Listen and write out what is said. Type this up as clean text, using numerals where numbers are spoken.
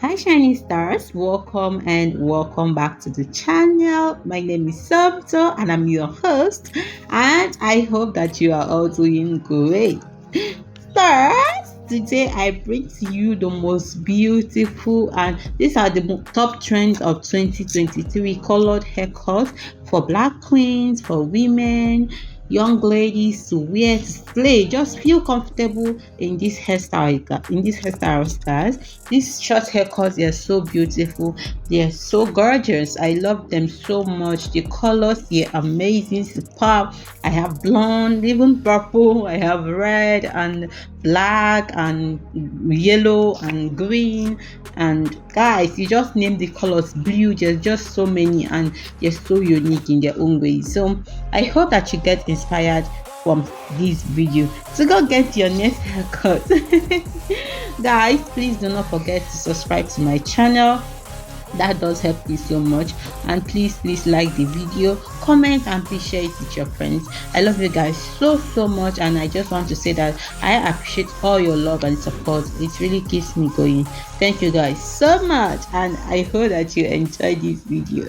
Hi shining stars, welcome and welcome back to the channel. My name is Somto and I'm your host, and I hope that you are all doing great. Stars, today I bring to you the most beautiful, and these are the top trends of 2023 colored haircuts for black queens, for women, young ladies to wear to slay. Just feel comfortable in this hairstyle, guys. These short haircuts, they are so beautiful. They are so gorgeous. I love them so much. The colors, they're amazing, superb. I have blonde, even purple. I have red and black and yellow and green. And guys, you just name the colors blue. There's just so many, and they're so unique in their own way. So I hope that you get inspired from this video to go get your next haircut. Guys, please do not forget to subscribe to my channel. That does help me so much. And please like the video, comment, and please share it with your friends. I love you guys so much, and I just want to say that I appreciate all your love and support. It really keeps me going. Thank you guys so much, and I hope that you enjoyed this video.